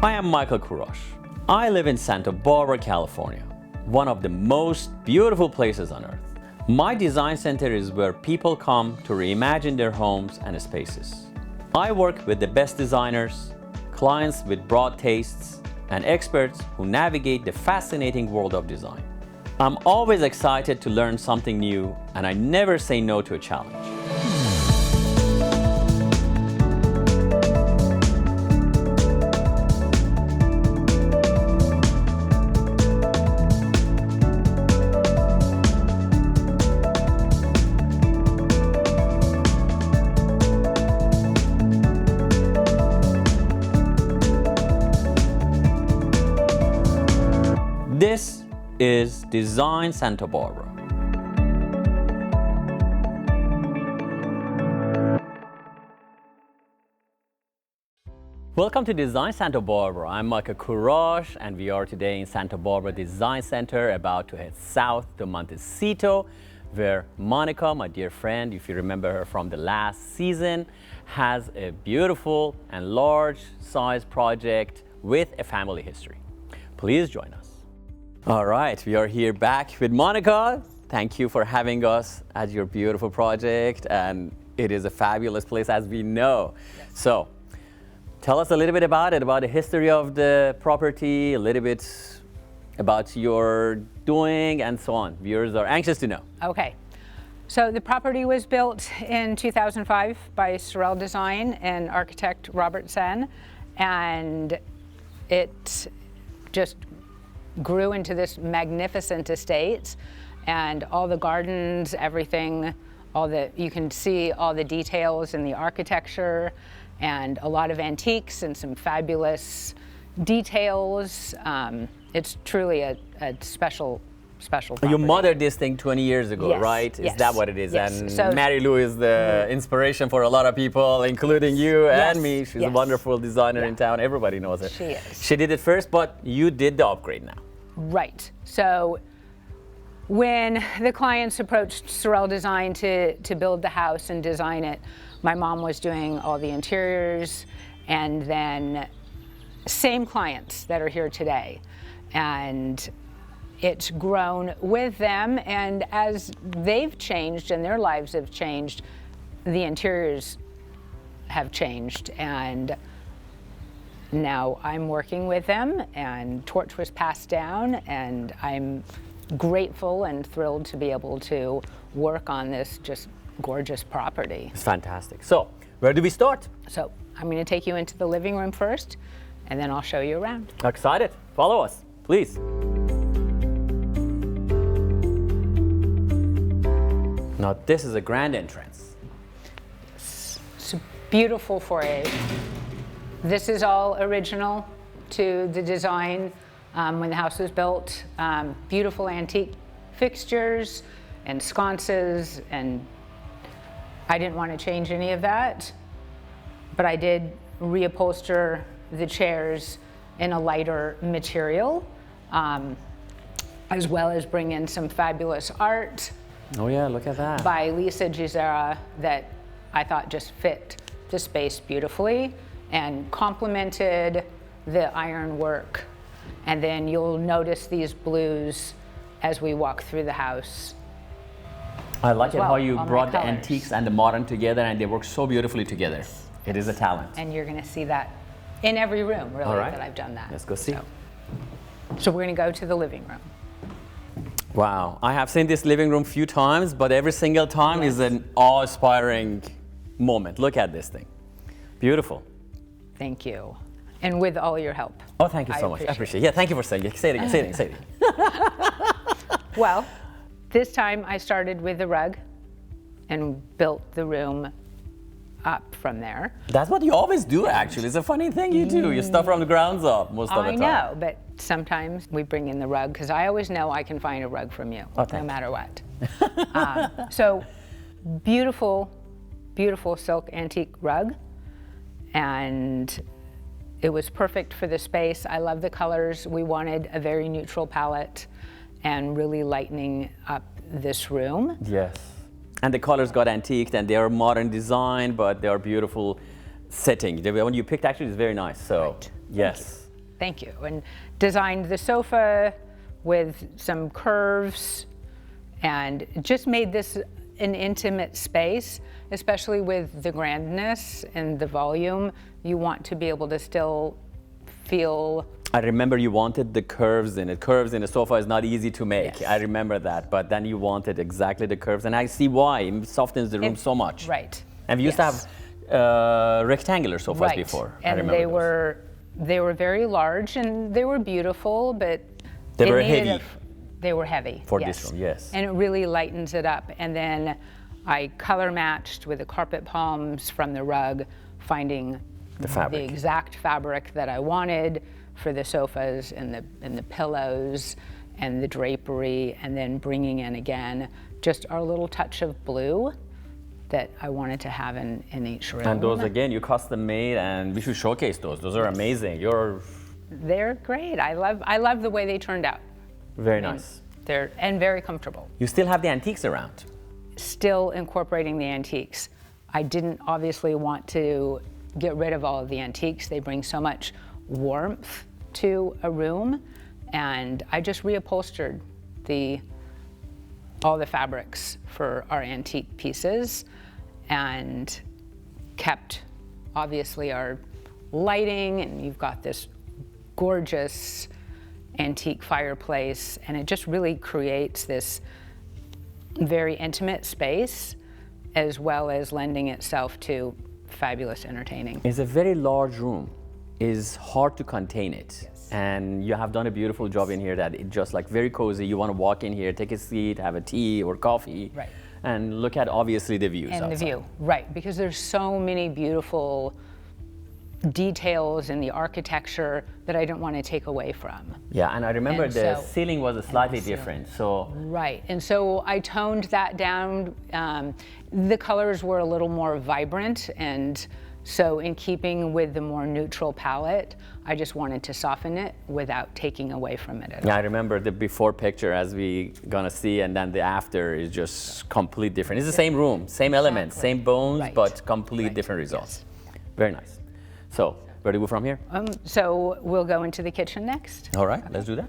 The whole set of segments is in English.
I am Michael Kurosh. I live in Santa Barbara, California, one of the most beautiful places on earth. My design center is where people come to reimagine their homes and spaces. I work with the best designers, clients with broad tastes, and experts who navigate the fascinating world of design. I'm always excited to learn something new, and I never say no to a challenge. This is Design Santa Barbara. Welcome to Design Santa Barbara. I'm Michael Kurosh, and we are today in Santa Barbara Design Center, about to head south to Montecito, where Monica, my dear friend, if you remember her from the last season, has a beautiful and large size project with a family history. Please join us. All right, we are here back with Monica. Thank you for having us at your beautiful project, and it is a fabulous place, as we know. Yes. So, tell us a little bit about it, about the history of the property, a little bit about your doing, and so on. Viewers are anxious to know. Okay, so the property was built in 2005 by Sorrel Design and architect Robert Senn, and it just grew into this magnificent estate, and all the gardens, everything, you can see all the details in the architecture, and a lot of antiques and some fabulous details. It's truly a special property. You mothered this thing 20 years ago, yes, right? Yes. Is that what it is? Yes. And So, Mary Lou is the inspiration for a lot of people, including you yes, and me. She's yes. a wonderful designer Yeah. in town. Everybody knows her. She is. She did it first, but you did the upgrade now. Right. So when the clients approached Sorrel Design to build the house and design it, my mom was doing all the interiors, and then same clients that are here today. And it's grown with them, and as they've changed and their lives have changed, the interiors have changed. And now I'm working with them, and torch was passed down, and I'm grateful and thrilled to be able to work on this just gorgeous property. It's fantastic. So, where do we start? So I'm going to take you into the living room first, and then I'll show you around. Excited. Follow us, please. Now, this is a grand entrance. It's a beautiful foyer. This is all original to the design when the house was built. Beautiful antique fixtures and sconces, and I didn't want to change any of that, but I did reupholster the chairs in a lighter material, as well as bring in some fabulous art. Oh yeah, look at that. By Lisa Gisera that I thought just fit the space beautifully and complemented the ironwork. And then you'll notice these blues as we walk through the house. I like it how you all my brought the colors. antiques and the modern together, and they work so beautifully together. It is a talent. And you're gonna see that in every room, really, All right. that I've done that. Let's go see. So we're gonna go to the living room. Wow, I have seen this living room a few times, but every single time is an awe-inspiring moment. Look at this thing. Beautiful. Thank you. And with all your help. Oh, thank you so much. I appreciate it. Yeah, thank you for saying it. Say it again, say it again, say it again. Well, this time I started with the rug and built the room up from there. That's what you always do, actually. It's a funny thing you do. You start from the grounds up most of the time. I know, but sometimes we bring in the rug, because I always know I can find a rug from you, no matter what. So beautiful, beautiful silk antique rug, and it was perfect for the space. I love the colors. We wanted a very neutral palette and really lightening up this room. Yes. And the colors got antiqued, and they are modern design, but they are beautiful setting. The one you picked actually is very nice. So, Right. yes. Thank you. And designed the sofa with some curves and just made this an intimate space, especially with the grandness and the volume. You want to be able to still feel. I remember you wanted the curves in it. Curves in a sofa is not easy to make. Yes. I remember that, but then you wanted exactly the curves, and I see why. It softens the room so much. Right. And we used to have rectangular sofas Right. before. I And remember they were very large and they were beautiful, but They it were needed heavy. they were heavy. For yes. this room, yes. And it really lightens it up. And then I color matched with the carpet palms from the rug, finding The fabric. the exact fabric that I wanted for the sofas and the pillows and the drapery, and then bringing in again just our little touch of blue that I wanted to have in each room. And those again, you custom made, and we should showcase those. Those are amazing. They're great. I love the way they turned out. Very nice. They're and very comfortable. You still have the antiques around. Still incorporating the antiques. I didn't obviously want to get rid of all of the antiques. They bring so much warmth to a room, and I just reupholstered all the fabrics for our antique pieces and kept obviously our lighting, and you've got this gorgeous antique fireplace, and it just really creates this very intimate space as well as lending itself to fabulous entertaining. It's a very large room. It's hard to contain it. Yes. And you have done a beautiful job in here that it's just like very cozy. You want to walk in here, take a seat, have a tea or coffee, Right. and look at obviously the views And outside. the view, right, because there's so many beautiful details in the architecture that I don't want to take away from. Yeah, and I remember And the so- ceiling was slightly ceiling. different. So Right, and so I toned that down. The colors were a little more vibrant, and so in keeping with the more neutral palette, I just wanted to soften it without taking away from it at all. yeah, I remember the before picture as we gonna see, and then the after is just complete different. It's the same room, same elements, Exactly. same bones, Right. but complete Right. different results. Very nice. So, where do we go from here? So we'll go into the kitchen next. All right, let's do that.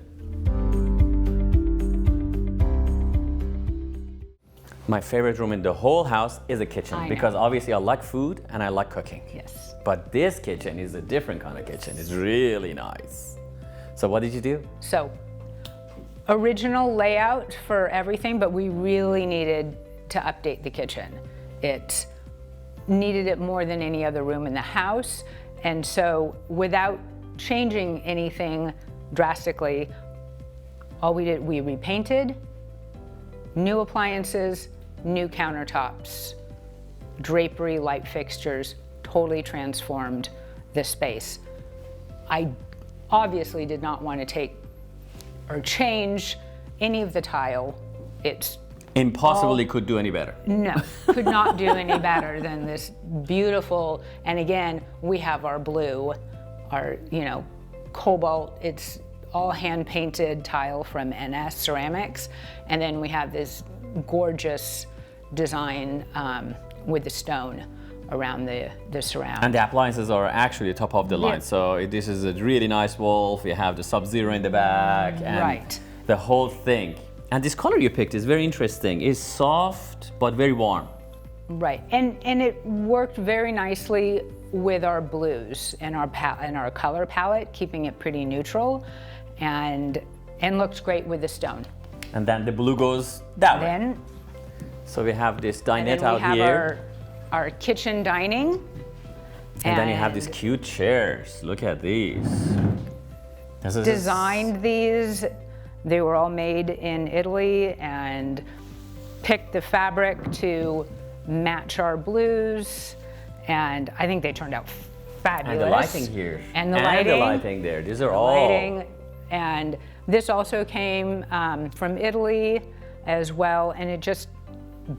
My favorite room in the whole house is a kitchen I know. because obviously I like food and I like cooking. Yes. But this kitchen is a different kind of kitchen. It's really nice. So what did you do? So, original layout for everything, but we really needed to update the kitchen. It needed it more than any other room in the house. And so, without changing anything drastically, all we did, we repainted, new appliances, new countertops, drapery, light fixtures, totally transformed the space. I obviously did not want to take or change any of the tile. It's Impossibly could do any better. no, could not do any better than this beautiful, and again, we have our blue, our, cobalt, it's all hand painted tile from NS Ceramics. And then we have this gorgeous design with the stone around the surround. And the appliances are actually top of the line. Yeah. So this is a really nice wall. We have the Sub-Zero in the back and Right. the whole thing. And this color you picked is very interesting. It's soft but very warm. Right, and it worked very nicely with our blues and our color palette, keeping it pretty neutral, and looked great with the stone. And then the blue goes that way. Then, So we have this and then dinette we out have here. our kitchen dining. And then you have these cute chairs. Look at these. This is Designed these. They were all made in Italy, and picked the fabric to match our blues, and I think they turned out fabulous. And the lighting here. And the lighting there. These are all. lighting, and this also came from Italy as well, and it just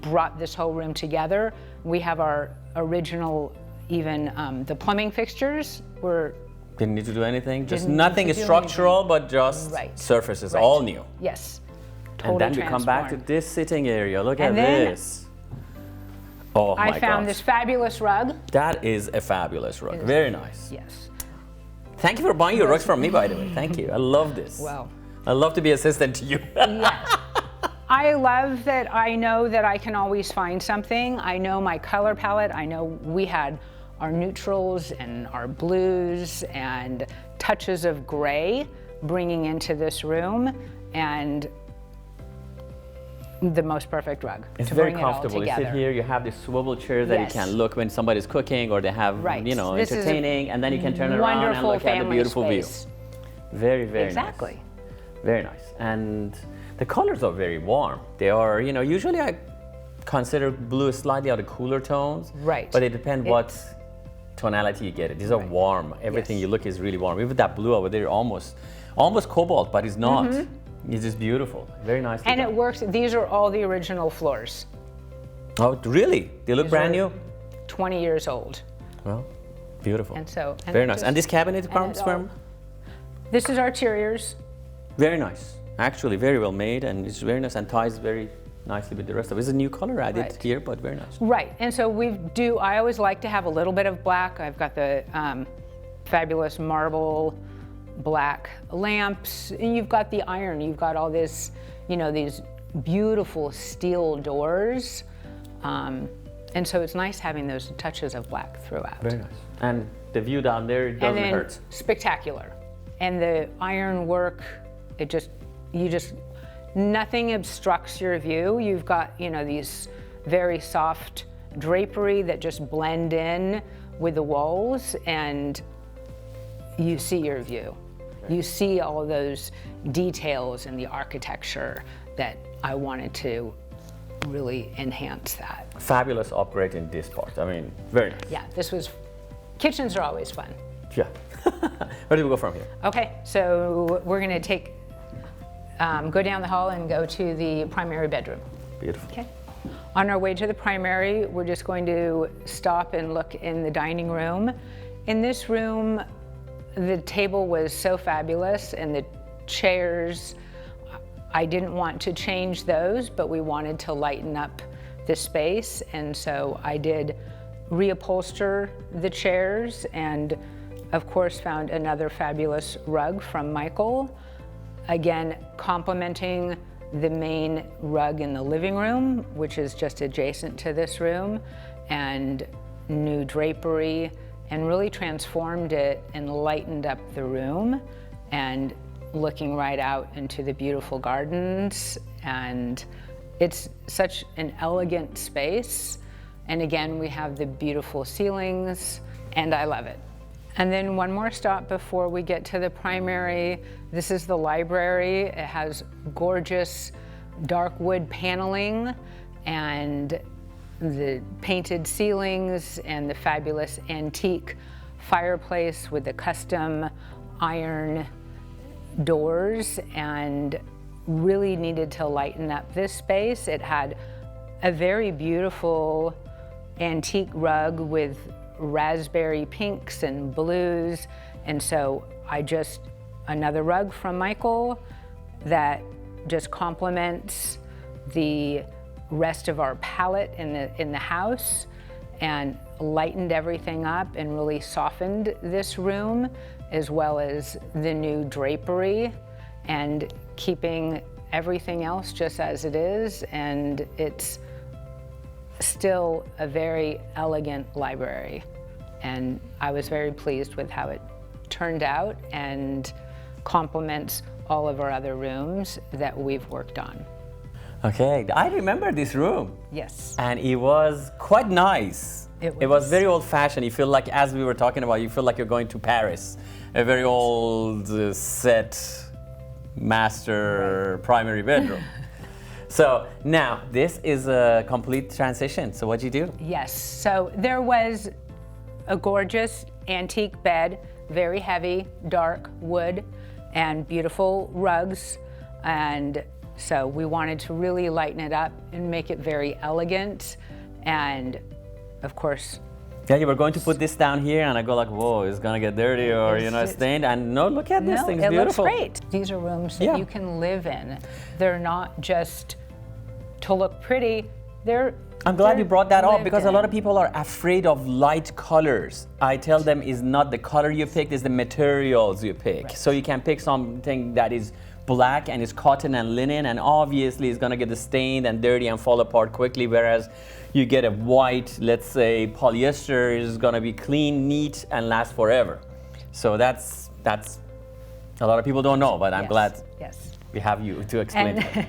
brought this whole room together. We have our original, even the plumbing fixtures were. Didn't need to do anything. Just Didn't need nothing to is do structural, but just Right. surfaces, Right. all new. Yes, And totally then we come back to transformed. this sitting area. Look at And then this. Oh my I found gosh. this fabulous rug. That is a fabulous rug. Very nice. Yes. Thank you for buying your rugs from me, by the way. Thank you. I love this. Well, I love to be assistant to you. yes. I love that I know that I can always find something. I know my color palette. I know we had our neutrals and our blues and touches of gray bringing into this room, and the most perfect rug It's to very bring it all comfortable. You together. sit here, you have these swivel chairs that Yes. you can look when somebody's cooking or they have, Right. you know, This is a entertaining, and then you can turn it around and wonderful look at the family beautiful space. view. Very, very Exactly. nice. Very nice. And the colors are very warm. They are, you know, usually I consider blue slightly on the cooler tones. Right. But it depends what tonality you get it. These are warm. Everything Yes. you look is really warm. Even that blue over there, almost cobalt, but it's not. It's just beautiful. Very nice. And it works. These are all the original floors. Oh, really? They look These brand are new? 20 years old. Well, beautiful. And so. Very it nice. just- And this cabinet and comes it all- from? This is our interiors. Very nice. Actually, very well made, and it's very nice and ties very nicely with the rest of it. It's a new color added Right. here, but very nice. Right, and so I always like to have a little bit of black. I've got the fabulous marble black lamps, and you've got the iron, you've got all this, you know, these beautiful steel doors. And so it's nice having those touches of black throughout. Very nice. And the view down there, it And doesn't then hurt. spectacular. And the iron work, nothing obstructs your view. You've got, you know, these very soft drapery that just blend in with the walls, and you see your view. You see all those details in the architecture that I wanted to really enhance that. Fabulous upgrade in this part. I mean, very nice. Yeah, kitchens are always fun. Yeah. Where do we go from here? Okay, so we're gonna go down the hall and go to the primary bedroom. Beautiful. Okay. On our way to the primary, we're just going to stop and look in the dining room. In this room, the table was so fabulous, and the chairs, I didn't want to change those, but we wanted to lighten up the space, and so I did reupholster the chairs, and of course found another fabulous rug from Michael, again complementing the main rug in the living room, which is just adjacent to this room, and new drapery, and really transformed it and lightened up the room, and looking right out into the beautiful gardens. And it's such an elegant space. And again, we have the beautiful ceilings, and I love it. And then one more stop before we get to the primary. This is the library. It has gorgeous dark wood paneling and the painted ceilings and the fabulous antique fireplace with the custom iron doors, and really needed to lighten up this space. It had a very beautiful antique rug with raspberry pinks and blues, and so another rug from Michael that just complements the rest of our palette in the house, and lightened everything up and really softened this room, as well as the new drapery, and keeping everything else just as it is. And it's still a very elegant library, and I was very pleased with how it turned out and complements all of our other rooms that we've worked on. Okay, I remember this room. Yes. And it was quite nice. It was very old-fashioned. You feel like, as we were talking about, you feel like you're going to Paris. A very old set master primary bedroom. So now this is a complete transition. So what'd you do? Yes, so there was a gorgeous antique bed, very heavy, dark wood, and beautiful rugs. And so we wanted to really lighten it up and make it very elegant. And of course, Yeah, you were going to put this down here, and I go like, whoa, it's gonna get dirty or, you know, stained. And no, look at this thing, it's beautiful. It looks great. These are rooms that you can live in. They're not just to look pretty, they're I'm glad you brought that up because a lot of in. people are afraid of light colors. I tell them is not the color you pick, it's the materials you pick. Right. So you can pick something that is black and is cotton and linen, and obviously it's gonna get stained and dirty and fall apart quickly, whereas you get a white, let's say polyester, is gonna be clean, neat, and last forever. So that's a lot of people don't know, but I'm glad we have you to explain that.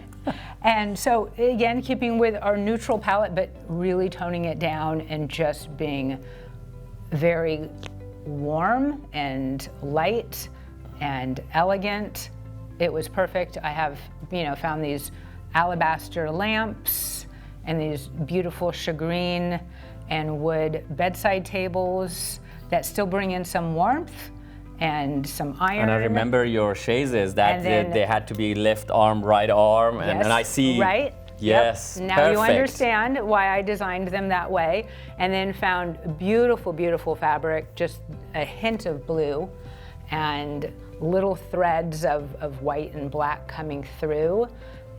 And so again, keeping with our neutral palette, but really toning it down and just being very warm and light and elegant. It was perfect. I have, found these alabaster lamps and these beautiful shagreen and wood bedside tables that still bring in some warmth and some iron. And I remember your chaises that they had to be left arm, right arm, and I see. Right. Yes. Yep. Now perfect. you understand why I designed them that way, and then found beautiful, beautiful fabric, just a hint of blue, and little threads of white and black coming through,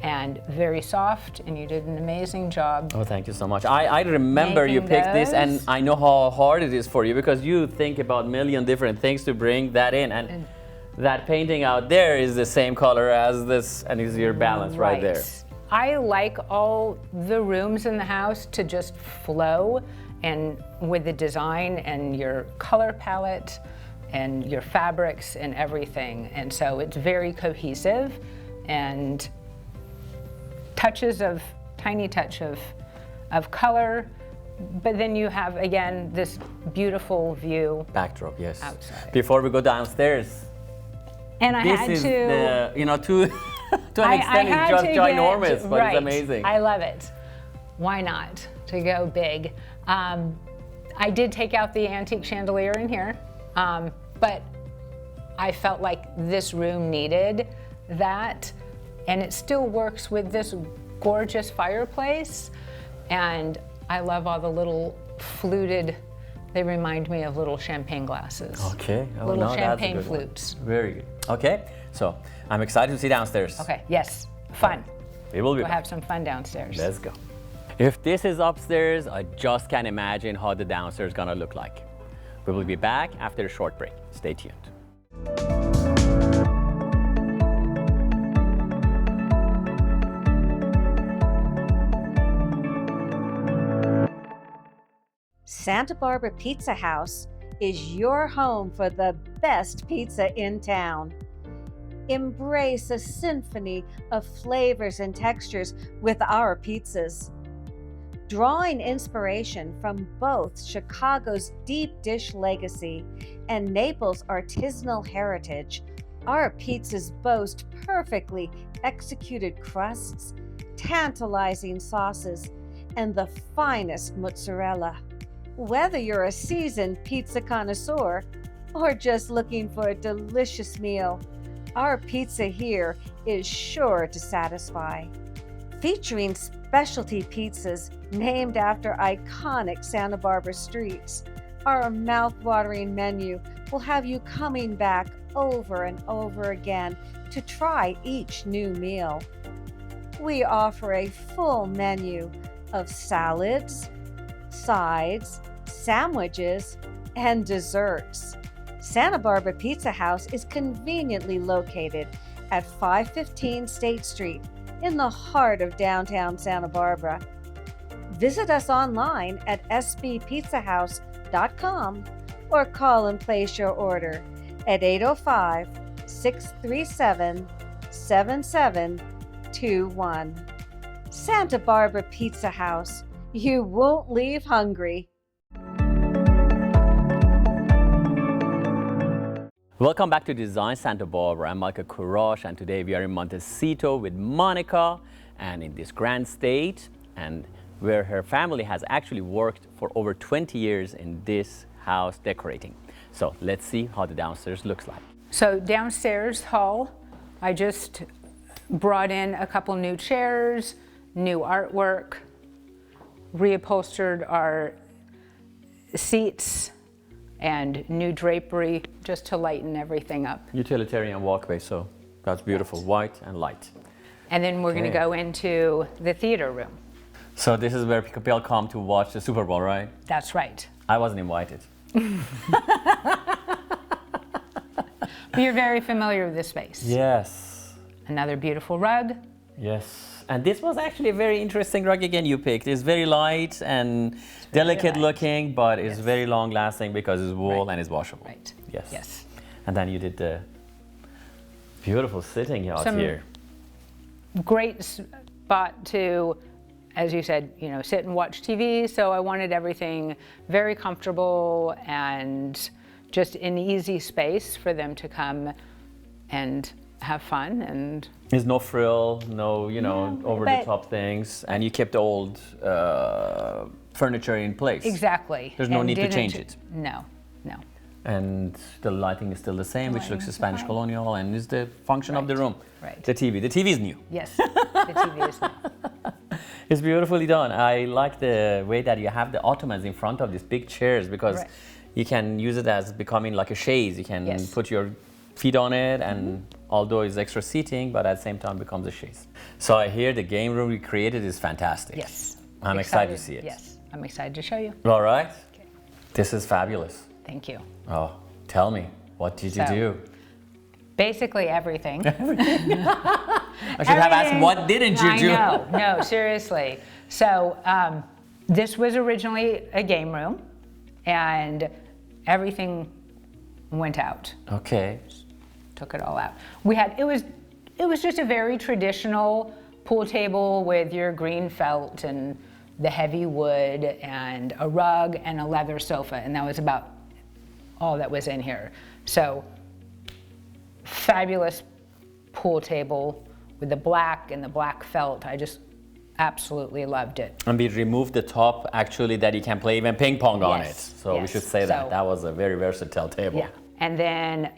and very soft, and you did an amazing job. Oh, thank you so much. I remember you picked this, and I know how hard it is for you because you think about a million different things to bring that in, and that painting out there is the same color as this, and is your balance right there. I like all the rooms in the house to just flow, and with the design and your color palette and your fabrics and everything, and so it's very cohesive, and tiny touch of color, but then you have, again, this beautiful view. Backdrop, yes. Outside. Before we go downstairs, And I this had is to, to an extent it's just ginormous, but right. it's amazing. I love it. Why not, to go big? I did take out the antique chandelier in here, but I felt like this room needed that. And it still works with this gorgeous fireplace. And I love all the little fluted, they remind me of little champagne glasses. Okay. Oh, little no, champagne that's a good flutes. One. Very good. Okay, so I'm excited to see downstairs. Okay, yes, fun. We will be We'll back. have some fun downstairs. Let's go. If this is upstairs, I just can't imagine how the downstairs is gonna look like. We will be back after a short break. Stay tuned. Santa Barbara Pizza House is your home for the best pizza in town. Embrace a symphony of flavors and textures with our pizzas. Drawing inspiration from both Chicago's deep dish legacy and Naples' artisanal heritage, our pizzas boast perfectly executed crusts, tantalizing sauces, and the finest mozzarella. Whether you're a seasoned pizza connoisseur or just looking for a delicious meal, our pizza here is sure to satisfy. Featuring specialty pizzas named after iconic Santa Barbara streets, our mouth-watering menu will have you coming back over and over again to try each new meal. We offer a full menu of salads, sides, sandwiches, and desserts. Santa Barbara Pizza House is conveniently located at 515 State Street in the heart of downtown Santa Barbara. Visit us online at sbpizzahouse.com or call and place your order at 805-637-7721. Santa Barbara Pizza House. You won't leave hungry. Welcome back to Design Santa Barbara. I'm Michael Courage, and today we are in Montecito with Monica, and in this grand state, and where her family has actually worked for over 20 years in this house decorating. So let's see how the downstairs looks like. So downstairs hall, I just brought in a couple new chairs, new artwork, reupholstered our seats, and new drapery just to lighten everything up. Utilitarian walkway, so that's beautiful, white and light. And then we're going to go into the theater room. So this is where people come to watch the Super Bowl, right? That's right. I wasn't invited. But you're very familiar with this space. Yes. Another beautiful rug. Yes. And this was actually a very interesting rug again you picked. It's very light and delicate light. looking, but it's Yes. very long lasting because it's wool Right. and it's washable. Right. Yes. Yes. And then you did the beautiful sitting out Some here. Great spot to, as you said, you know, sit and watch TV. So I wanted everything very comfortable and just an easy space for them to come and have fun. And There's no frill, no, you know, over the but- top things. And you kept the old furniture in place. exactly. There's no And need to didn't- change it. No, no. And the lighting is still the same, which lighting looks is Spanish fine. colonial and is the function of the Right, room. right. The TV. The TV is new. Yes, the TV is new. It's beautifully done. I like the way that you have the ottomans in front of these big chairs because Right. you can use it as becoming like a chaise. You can Yes. put your feet on it and although it's extra seating, but at the same time becomes a chaise. So I hear the game room we created is fantastic. Yes. I'm excited to see it. Yes, I'm excited to show you. All right. This is fabulous. Thank you. Oh, tell me, what did you So, do? Basically everything. I should have asked, Everything. what didn't you do? I know, no, seriously. So this was originally a game room, and everything went out. Okay. Took it all out. We had it was just a very traditional pool table with your green felt and the heavy wood and a rug and a leather sofa, and that was about all that was in here. So fabulous pool table with the black and the black felt. I just absolutely loved it. And we removed the top actually that you can play even ping pong on it. Yes, So we yes. should say that. So- That was a very versatile table. Yeah. And then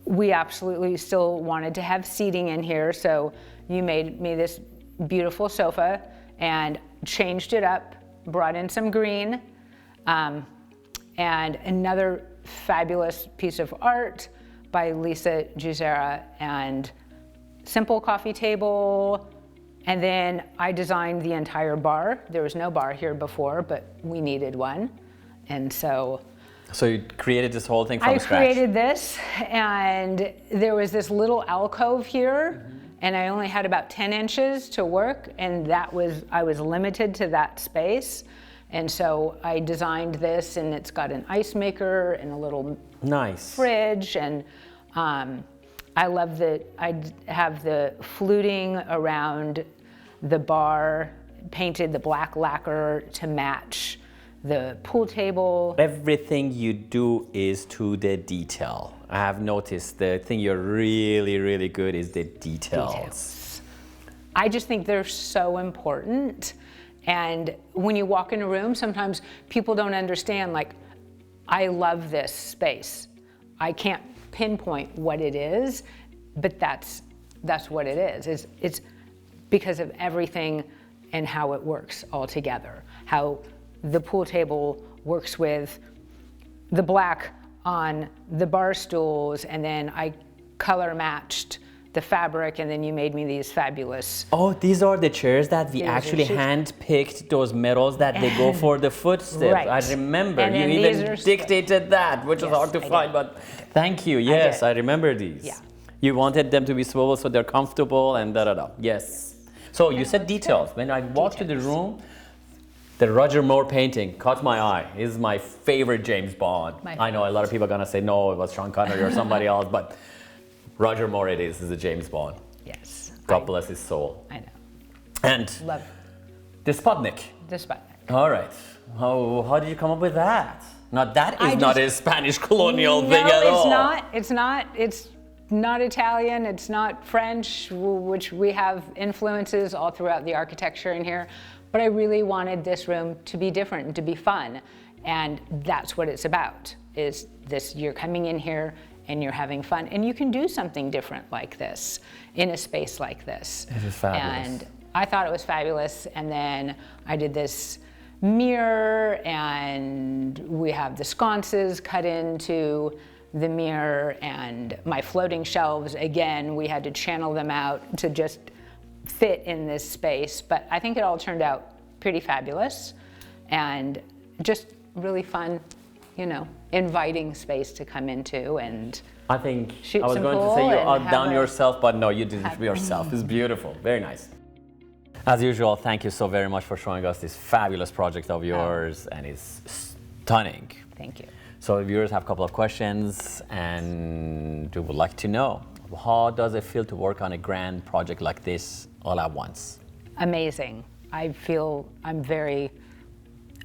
we absolutely still wanted to have seating in here, so you made me this beautiful sofa and changed it up, brought in some green, and another fabulous piece of art by Lisa Giussera, and simple coffee table. And then I designed the entire bar. There was no bar here before, but we needed one. And so So you created this whole thing from I scratch. created this, and there was this little alcove here, and I only had about 10 inches to work, and I was limited to that space. And so I designed this, and it's got an ice maker and a little Nice. fridge, and I love I have the fluting around the bar, painted the black lacquer to match the pool table. Everything you do is to the detail. I have noticed the thing you're really, really good is the details. I just think they're so important. And when you walk in a room, sometimes people don't understand, like, I love this space. I can't pinpoint what it is, but that's what it is. It's because of everything and how it works all together. How the pool table works with the black on the bar stools, and then I color matched the fabric, and then you made me these fabulous. Oh, these are the chairs that we These are actually chairs. hand-picked those metals that they go for the footsteps. Right. I remember. And You then even these are dictated that, which was Yes, hard to I find, did. but thank you. Yes, did. I remember these. Yeah. You wanted them to be swivel so they're comfortable and da-da-da. Yes. So you said details. When I walked to the room, the Roger Moore painting caught my eye. He's my favorite James Bond. I know a lot of people are gonna say, no, it was Sean Connery or somebody else, but Roger Moore it is a James Bond. Yes. God bless his soul. I know. And Love the Sputnik. this button. All right. How did you come up with that? Now that is I not just- a Spanish colonial No, thing at all. it's not Italian, it's not French, which we have influences all throughout the architecture in here. But I really wanted this room to be different and to be fun. And that's what it's about, is this, you're coming in here and you're having fun. And you can do something different like this in a space like this. It is fabulous. And I thought it was fabulous. And then I did this mirror, and we have the sconces cut into the mirror, and my floating shelves, again, we had to channel them out to just fit in this space. But I think it all turned out pretty fabulous, and just really fun, inviting space to come into and I think shoot I was some going to pool say you and outdone have yourself, but no, you did it yourself. It's beautiful. Very nice. As usual, thank you so very much for showing us this fabulous project of yours, and it's stunning. Thank you. So the viewers have a couple of questions, and we would like to know, how does it feel to work on a grand project like this all at once? Amazing. I feel I'm very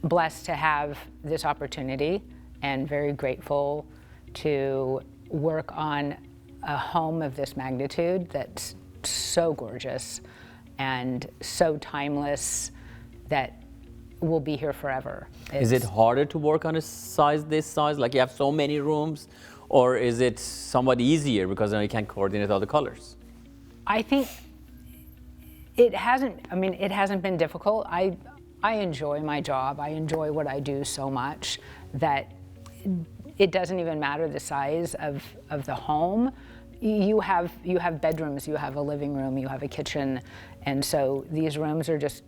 blessed to have this opportunity and very grateful to work on a home of this magnitude that's so gorgeous and so timeless that will be here forever. Is it harder to work on a size this size, like you have so many rooms, or is it somewhat easier because then you can coordinate all the colors? I think it hasn't been difficult. I enjoy my job. I enjoy what I do so much that it doesn't even matter the size of the home. You have bedrooms, you have a living room, you have a kitchen, and so these rooms are just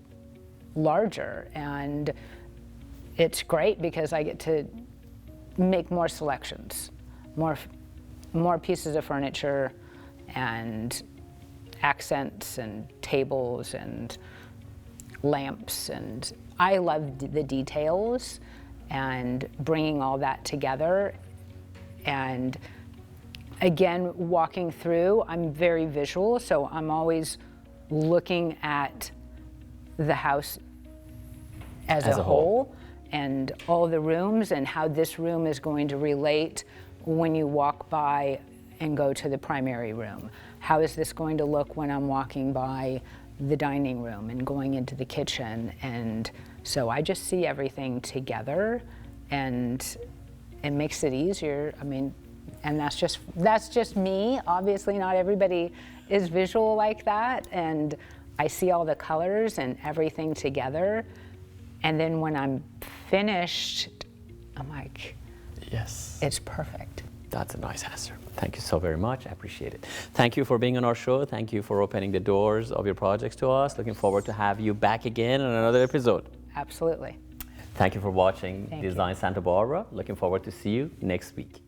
larger, and it's great because I get to make more selections, more pieces of furniture and accents and tables and lamps, and I love the details and bringing all that together. And again, walking through, I'm very visual, so I'm always looking at the house as a whole and all the rooms and how this room is going to relate when you walk by and go to the primary room. How is this going to look when I'm walking by the dining room and going into the kitchen? And so I just see everything together, and it makes it easier. And that's just me. Obviously not everybody is visual like that, and I see all the colors and everything together. And then when I'm finished, I'm like, yes, it's perfect. That's a nice answer. Thank you so very much. I appreciate it. Thank you for being on our show. Thank you for opening the doors of your projects to us. Looking forward to have you back again on another episode. Absolutely. Thank you for watching Thank Design Santa Barbara. Looking forward to see you next week.